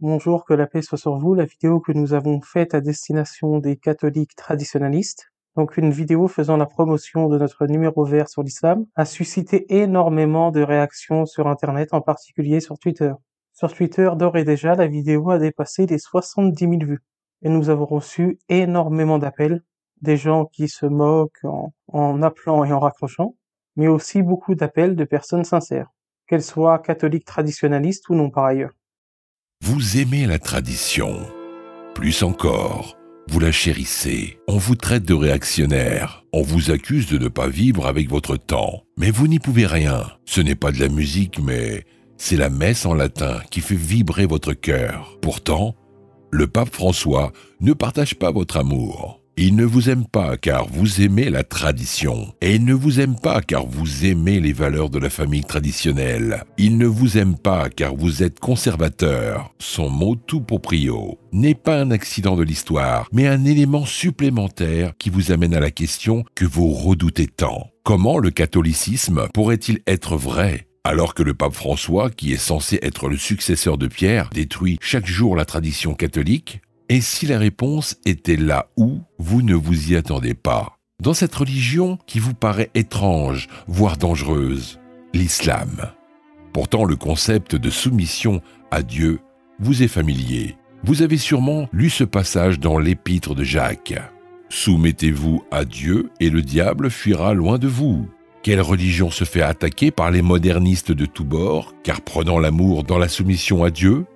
Bonjour, que la paix soit sur vous. La vidéo que nous avons faite à destination des catholiques traditionalistes, donc une vidéo faisant la promotion de notre numéro vert sur l'islam, a suscité énormément de réactions sur Internet, en particulier sur Twitter. Sur Twitter, d'ores et déjà, la vidéo a dépassé les 70 000 vues. Et nous avons reçu énormément d'appels, des gens qui se moquent en appelant et en raccrochant, mais aussi beaucoup d'appels de personnes sincères, qu'elles soient catholiques traditionalistes ou non par ailleurs. Vous aimez la tradition. Plus encore, vous la chérissez. On vous traite de réactionnaire. On vous accuse de ne pas vivre avec votre temps. Mais vous n'y pouvez rien. Ce n'est pas de la musique, mais c'est la messe en latin qui fait vibrer votre cœur. Pourtant, le pape François ne partage pas votre amour. Il ne vous aime pas car vous aimez la tradition. Et il ne vous aime pas car vous aimez les valeurs de la famille traditionnelle. Il ne vous aime pas car vous êtes conservateur. Son motu proprio n'est pas un accident de l'histoire, mais un élément supplémentaire qui vous amène à la question que vous redoutez tant. Comment le catholicisme pourrait-il être vrai ? Alors que le pape François, qui est censé être le successeur de Pierre, détruit chaque jour la tradition catholique? Et si la réponse était là où vous ne vous y attendez pas? Dans cette religion qui vous paraît étrange, voire dangereuse, l'islam. Pourtant, le concept de soumission à Dieu vous est familier. Vous avez sûrement lu ce passage dans l'épître de Jacques. « Soumettez-vous à Dieu et le diable fuira loin de vous. » Quelle religion se fait attaquer par les modernistes de tous bords, car prenant l'amour dans la soumission à Dieu?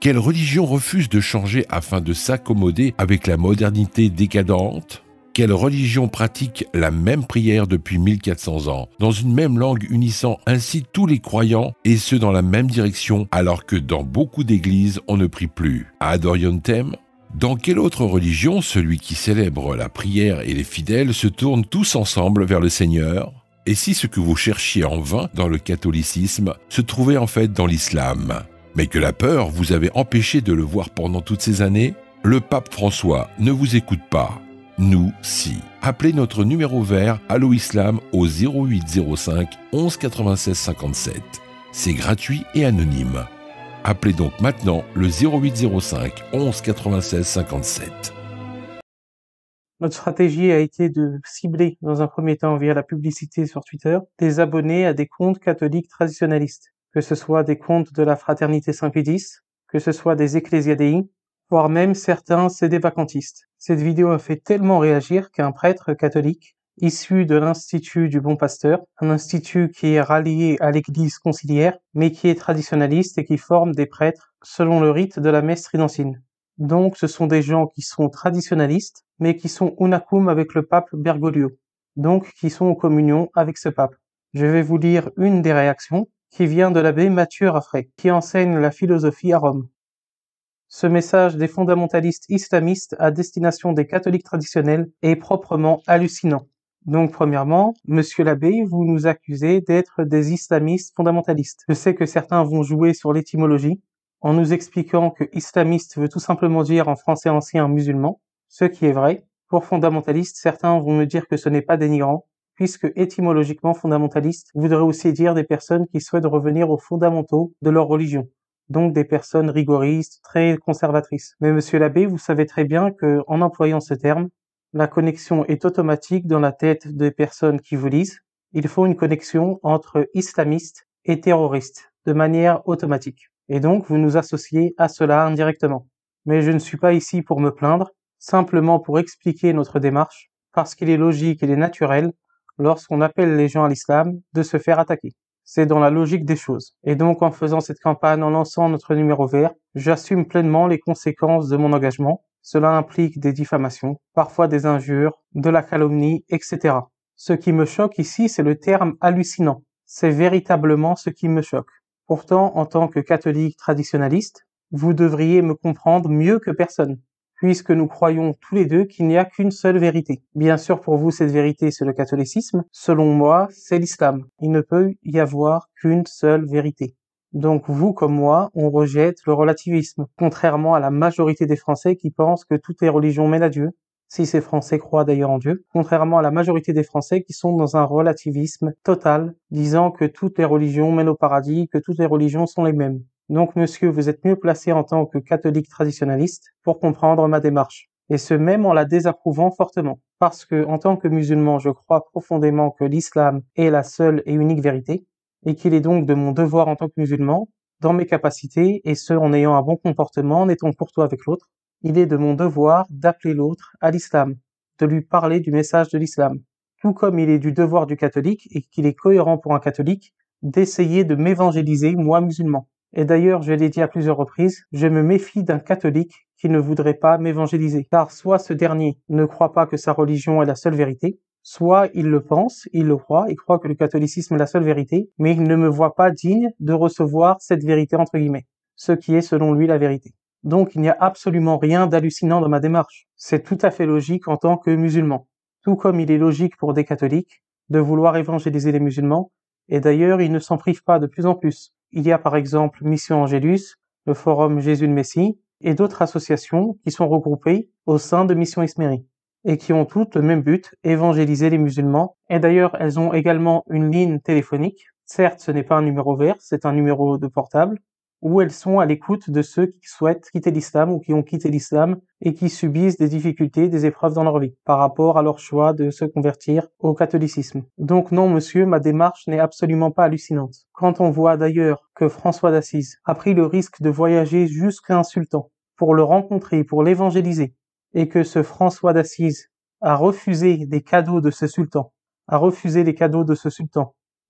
Quelle religion refuse de changer afin de s'accommoder avec la modernité décadente? Quelle religion pratique la même prière depuis 1400 ans, dans une même langue unissant ainsi tous les croyants, et ce dans la même direction, alors que dans beaucoup d'églises on ne prie plus? Ad orientem? Dans quelle autre religion celui qui célèbre la prière et les fidèles se tournent tous ensemble vers le Seigneur? Et si ce que vous cherchiez en vain dans le catholicisme se trouvait en fait dans l'islam, mais que la peur vous avait empêché de le voir pendant toutes ces années? Le pape François ne vous écoute pas. Nous, si. Appelez notre numéro vert Allo Islam au 0805 11 96 57. C'est gratuit et anonyme. Appelez donc maintenant le 0805 11 96 57. Notre stratégie a été de cibler, dans un premier temps via la publicité sur Twitter, des abonnés à des comptes catholiques traditionalistes, que ce soit des comptes de la Fraternité Saint-Pédis, que ce soit des Ecclesiadei, voire même certains sédévacantistes. Cette vidéo a fait tellement réagir qu'un prêtre catholique, issu de l'Institut du Bon Pasteur, un institut qui est rallié à l'Église conciliaire, mais qui est traditionnaliste et qui forme des prêtres selon le rite de la messe tridentine. Donc ce sont des gens qui sont traditionalistes, mais qui sont unacum avec le pape Bergoglio, donc qui sont en communion avec ce pape. Je vais vous lire une des réactions, qui vient de l'abbé Mathieu Raffray, qui enseigne la philosophie à Rome. Ce message des fondamentalistes islamistes à destination des catholiques traditionnels est proprement hallucinant. Donc premièrement, monsieur l'abbé, vous nous accusez d'être des islamistes fondamentalistes. Je sais que certains vont jouer sur l'étymologie, en nous expliquant que islamiste veut tout simplement dire en français ancien musulman, ce qui est vrai. Pour fondamentaliste, certains vont me dire que ce n'est pas dénigrant, puisque étymologiquement fondamentaliste voudrait aussi dire des personnes qui souhaitent revenir aux fondamentaux de leur religion, donc des personnes rigoristes, très conservatrices. Mais monsieur l'abbé, vous savez très bien que, en employant ce terme, la connexion est automatique dans la tête des personnes qui vous lisent. Il faut une connexion entre islamiste et terroriste, de manière automatique. Et donc, vous nous associez à cela indirectement. Mais je ne suis pas ici pour me plaindre, simplement pour expliquer notre démarche, parce qu'il est logique et naturel, lorsqu'on appelle les gens à l'islam, de se faire attaquer. C'est dans la logique des choses. Et donc, en faisant cette campagne, en lançant notre numéro vert, j'assume pleinement les conséquences de mon engagement. Cela implique des diffamations, parfois des injures, de la calomnie, etc. Ce qui me choque ici, c'est le terme hallucinant. C'est véritablement ce qui me choque. Pourtant, en tant que catholique traditionnaliste, vous devriez me comprendre mieux que personne, puisque nous croyons tous les deux qu'il n'y a qu'une seule vérité. Bien sûr, pour vous, cette vérité, c'est le catholicisme. Selon moi, c'est l'islam. Il ne peut y avoir qu'une seule vérité. Donc vous, comme moi, on rejette le relativisme, contrairement à la majorité des Français qui pensent que toutes les religions mènent à Dieu, si ces Français croient d'ailleurs en Dieu, contrairement à la majorité des Français qui sont dans un relativisme total, disant que toutes les religions mènent au paradis, que toutes les religions sont les mêmes. Donc, monsieur, vous êtes mieux placé en tant que catholique traditionnaliste pour comprendre ma démarche. Et ce même en la désapprouvant fortement. Parce que, en tant que musulman, je crois profondément que l'islam est la seule et unique vérité, et qu'il est donc de mon devoir en tant que musulman, dans mes capacités, et ce en ayant un bon comportement, en étant courtois avec l'autre, il est de mon devoir d'appeler l'autre à l'islam, de lui parler du message de l'islam. Tout comme il est du devoir du catholique, et qu'il est cohérent pour un catholique, d'essayer de m'évangéliser, moi musulman. Et d'ailleurs, je l'ai dit à plusieurs reprises, je me méfie d'un catholique qui ne voudrait pas m'évangéliser. Car soit ce dernier ne croit pas que sa religion est la seule vérité, soit il le pense, il le croit, il croit que le catholicisme est la seule vérité, mais il ne me voit pas digne de recevoir cette vérité entre guillemets, ce qui est selon lui la vérité. Donc il n'y a absolument rien d'hallucinant dans ma démarche. C'est tout à fait logique en tant que musulman. Tout comme il est logique pour des catholiques de vouloir évangéliser les musulmans, et d'ailleurs ils ne s'en privent pas de plus en plus. Il y a par exemple Mission Angélus, le Forum Jésus le Messie, et d'autres associations qui sont regroupées au sein de Mission Ismérie, et qui ont toutes le même but, évangéliser les musulmans. Et d'ailleurs, elles ont également une ligne téléphonique. Certes, ce n'est pas un numéro vert, c'est un numéro de portable, où elles sont à l'écoute de ceux qui souhaitent quitter l'islam ou qui ont quitté l'islam et qui subissent des difficultés, des épreuves dans leur vie par rapport à leur choix de se convertir au catholicisme. Donc non, monsieur, ma démarche n'est absolument pas hallucinante. Quand on voit d'ailleurs que François d'Assise a pris le risque de voyager jusqu'à un sultan pour le rencontrer, pour l'évangéliser, et que ce François d'Assise a refusé des cadeaux de ce sultan,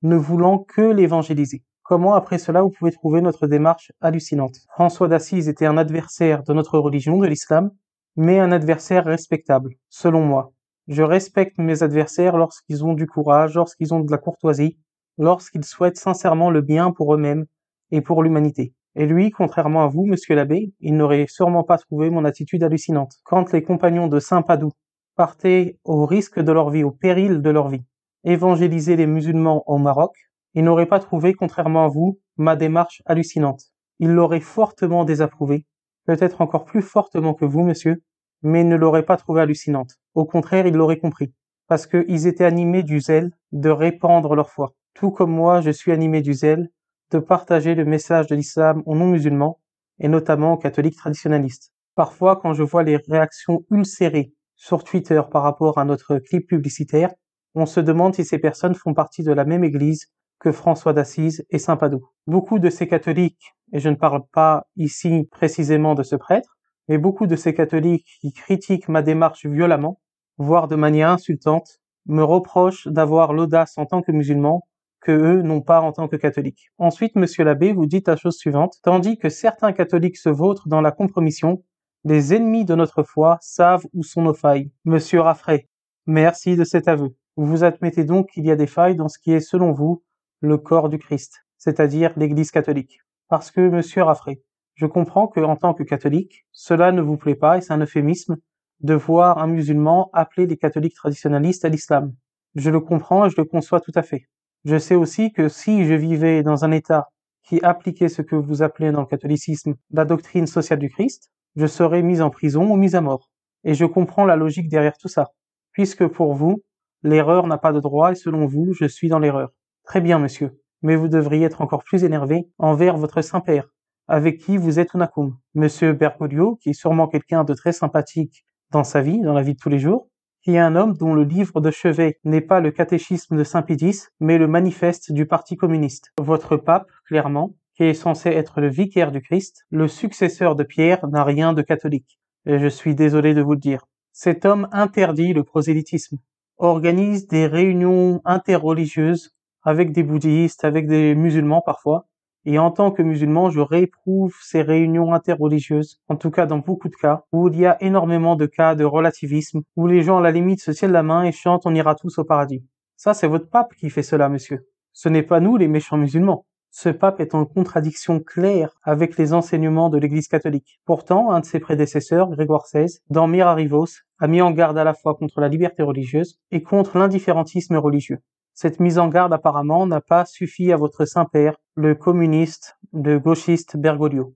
ne voulant que l'évangéliser. Comment, après cela, vous pouvez trouver notre démarche hallucinante? François d'Assise était un adversaire de notre religion, de l'islam, mais un adversaire respectable, selon moi. Je respecte mes adversaires lorsqu'ils ont du courage, lorsqu'ils ont de la courtoisie, lorsqu'ils souhaitent sincèrement le bien pour eux-mêmes et pour l'humanité. Et lui, contrairement à vous, monsieur l'abbé, il n'aurait sûrement pas trouvé mon attitude hallucinante. Quand les compagnons de Saint Padoue partaient au risque de leur vie, au péril de leur vie, évangéliser les musulmans au Maroc, il n'aurait pas trouvé, contrairement à vous, ma démarche hallucinante. Il l'aurait fortement désapprouvé, peut-être encore plus fortement que vous, monsieur, mais il ne l'aurait pas trouvée hallucinante. Au contraire, il l'aurait compris, parce qu'ils étaient animés du zèle de répandre leur foi. Tout comme moi, je suis animé du zèle de partager le message de l'islam aux non-musulmans, et notamment aux catholiques traditionnalistes. Parfois, quand je vois les réactions ulcérées sur Twitter par rapport à notre clip publicitaire, on se demande si ces personnes font partie de la même église que François d'Assise et Saint Padoue. Beaucoup de ces catholiques, et je ne parle pas ici précisément de ce prêtre, mais beaucoup de ces catholiques qui critiquent ma démarche violemment, voire de manière insultante, me reprochent d'avoir l'audace en tant que musulman que eux n'ont pas en tant que catholiques. Ensuite, monsieur l'abbé, vous dites la chose suivante, tandis que certains catholiques se vautrent dans la compromission, les ennemis de notre foi savent où sont nos failles. Monsieur Raffray, merci de cet aveu. Vous admettez donc qu'il y a des failles dans ce qui est, selon vous, le corps du Christ, c'est-à-dire l'Église catholique. Parce que, monsieur Raffray, je comprends que, en tant que catholique, cela ne vous plaît pas et c'est un euphémisme de voir un musulman appeler les catholiques traditionnalistes à l'islam. Je le comprends et je le conçois tout à fait. Je sais aussi que si je vivais dans un État qui appliquait ce que vous appelez dans le catholicisme la doctrine sociale du Christ, je serais mis en prison ou mis à mort. Et je comprends la logique derrière tout ça, puisque pour vous, l'erreur n'a pas de droit et selon vous, je suis dans l'erreur. Très bien, monsieur, mais vous devriez être encore plus énervé envers votre Saint-Père, avec qui vous êtes unakum. Monsieur Bergoglio, qui est sûrement quelqu'un de très sympathique dans sa vie, dans la vie de tous les jours, qui est un homme dont le livre de chevet n'est pas le catéchisme de Saint-Pédis, mais le manifeste du Parti communiste. Votre pape, clairement, qui est censé être le vicaire du Christ, le successeur de Pierre, n'a rien de catholique. Et je suis désolé de vous le dire. Cet homme interdit le prosélytisme, organise des réunions interreligieuses avec des bouddhistes, avec des musulmans parfois, et en tant que musulman, je réprouve ces réunions interreligieuses, en tout cas dans beaucoup de cas, où il y a énormément de cas de relativisme, où les gens à la limite se tiennent la main et chantent « on ira tous au paradis ». Ça, c'est votre pape qui fait cela, monsieur. Ce n'est pas nous, les méchants musulmans. Ce pape est en contradiction claire avec les enseignements de l'Église catholique. Pourtant, un de ses prédécesseurs, Grégoire XVI, dans Mirarivos, a mis en garde à la fois contre la liberté religieuse et contre l'indifférentisme religieux. Cette mise en garde apparemment n'a pas suffi à votre Saint-Père, le communiste, le gauchiste Bergoglio.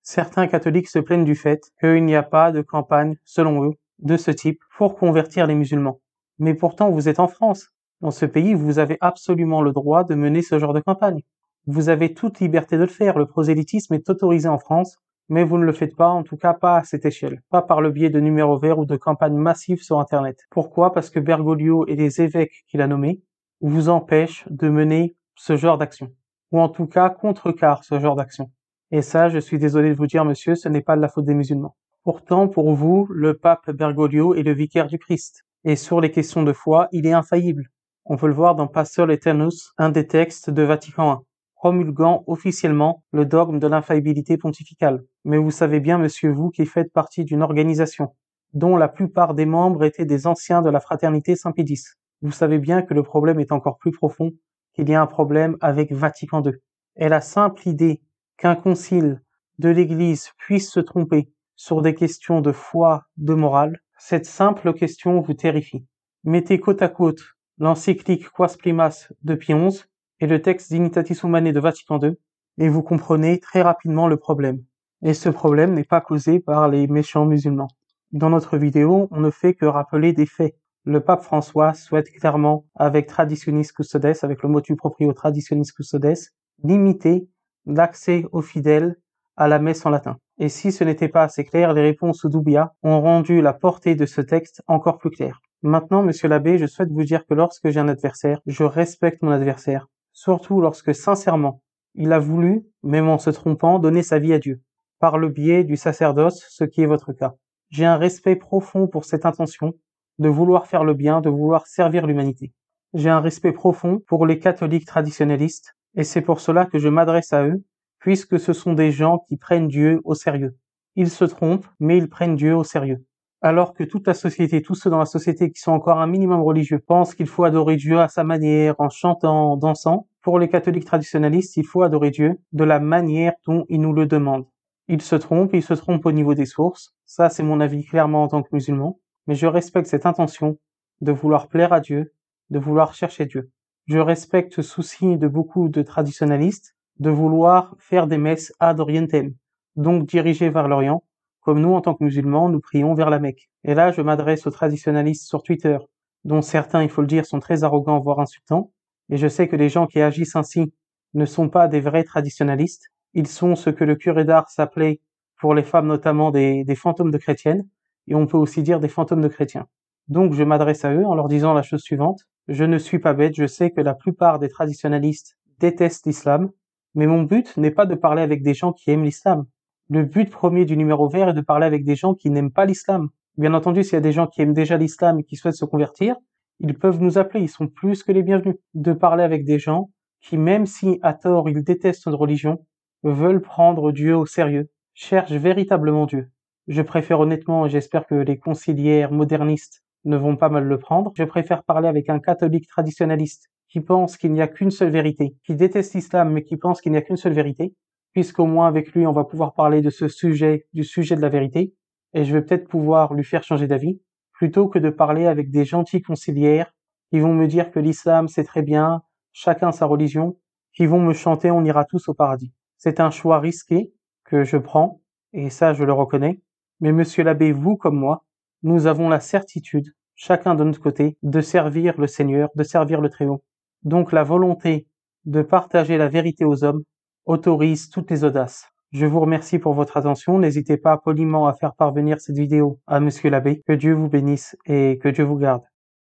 Certains catholiques se plaignent du fait qu'il n'y a pas de campagne, selon eux, de ce type pour convertir les musulmans. Mais pourtant vous êtes en France. Dans ce pays, vous avez absolument le droit de mener ce genre de campagne. Vous avez toute liberté de le faire, le prosélytisme est autorisé en France, mais vous ne le faites pas, en tout cas pas à cette échelle, pas par le biais de numéros verts ou de campagnes massives sur Internet. Pourquoi? Parce que Bergoglio et les évêques qu'il a nommés vous empêchent de mener ce genre d'action, ou en tout cas contrecarrent ce genre d'action. Et ça, je suis désolé de vous dire, monsieur, ce n'est pas de la faute des musulmans. Pourtant, pour vous, le pape Bergoglio est le vicaire du Christ, et sur les questions de foi, il est infaillible. On peut le voir dans Pastor Aeternus, un des textes de Vatican I, promulguant officiellement le dogme de l'infaillibilité pontificale. Mais vous savez bien, monsieur, vous qui faites partie d'une organisation dont la plupart des membres étaient des anciens de la fraternité Saint-Pédis. Vous savez bien que le problème est encore plus profond, qu'il y a un problème avec Vatican II. Et la simple idée qu'un concile de l'Église puisse se tromper sur des questions de foi, de morale, cette simple question vous terrifie. Mettez côte à côte l'encyclique Quas Primas de Pie XI et le texte Dignitatis Humanae de Vatican II, et vous comprenez très rapidement le problème. Et ce problème n'est pas causé par les méchants musulmans. Dans notre vidéo, on ne fait que rappeler des faits. Le pape François souhaite clairement, avec Traditionis Custodes, avec le motu proprio Traditionis Custodes, limiter l'accès aux fidèles à la messe en latin. Et si ce n'était pas assez clair, les réponses au Doubia ont rendu la portée de ce texte encore plus claire. Maintenant, monsieur l'abbé, je souhaite vous dire que lorsque j'ai un adversaire, je respecte mon adversaire, surtout lorsque, sincèrement, il a voulu, même en se trompant, donner sa vie à Dieu, par le biais du sacerdoce, ce qui est votre cas. J'ai un respect profond pour cette intention de vouloir faire le bien, de vouloir servir l'humanité. J'ai un respect profond pour les catholiques traditionnalistes, et c'est pour cela que je m'adresse à eux, puisque ce sont des gens qui prennent Dieu au sérieux. Ils se trompent, mais ils prennent Dieu au sérieux. Alors que toute la société, tous ceux dans la société qui sont encore un minimum religieux, pensent qu'il faut adorer Dieu à sa manière, en chantant, en dansant, pour les catholiques traditionnalistes, il faut adorer Dieu de la manière dont ils nous le demandent. Ils se trompent au niveau des sources, ça c'est mon avis clairement en tant que musulman, mais je respecte cette intention de vouloir plaire à Dieu, de vouloir chercher Dieu. Je respecte ce souci de beaucoup de traditionnalistes de vouloir faire des messes ad orientem, donc dirigées vers l'Orient, comme nous en tant que musulmans, nous prions vers la Mecque. Et là, je m'adresse aux traditionnalistes sur Twitter, dont certains, il faut le dire, sont très arrogants, voire insultants, et je sais que les gens qui agissent ainsi ne sont pas des vrais traditionnalistes, ils sont ce que le curé d'Ars appelait, pour les femmes notamment, des fantômes de chrétiennes, et on peut aussi dire des fantômes de chrétiens. Donc je m'adresse à eux en leur disant la chose suivante, je ne suis pas bête, je sais que la plupart des traditionnalistes détestent l'islam, mais mon but n'est pas de parler avec des gens qui aiment l'islam. Le but premier du numéro vert est de parler avec des gens qui n'aiment pas l'islam. Bien entendu, s'il y a des gens qui aiment déjà l'islam et qui souhaitent se convertir, ils peuvent nous appeler, ils sont plus que les bienvenus. De parler avec des gens qui, même si à tort ils détestent notre religion, veulent prendre Dieu au sérieux, cherchent véritablement Dieu. Je préfère honnêtement, et j'espère que les conciliaires modernistes ne vont pas mal le prendre, je préfère parler avec un catholique traditionnaliste qui pense qu'il n'y a qu'une seule vérité, qui déteste l'islam mais qui pense qu'il n'y a qu'une seule vérité, puisqu'au moins avec lui on va pouvoir parler de ce sujet, du sujet de la vérité, et je vais peut-être pouvoir lui faire changer d'avis, plutôt que de parler avec des gentils conciliaires qui vont me dire que l'islam c'est très bien, chacun sa religion, qui vont me chanter on ira tous au paradis. C'est un choix risqué que je prends, et ça je le reconnais, mais monsieur l'abbé, vous comme moi, nous avons la certitude, chacun de notre côté, de servir le Seigneur, de servir le Très-Haut. Donc la volonté de partager la vérité aux hommes autorise toutes les audaces. Je vous remercie pour votre attention, n'hésitez pas poliment à faire parvenir cette vidéo à monsieur l'abbé, que Dieu vous bénisse et que Dieu vous garde.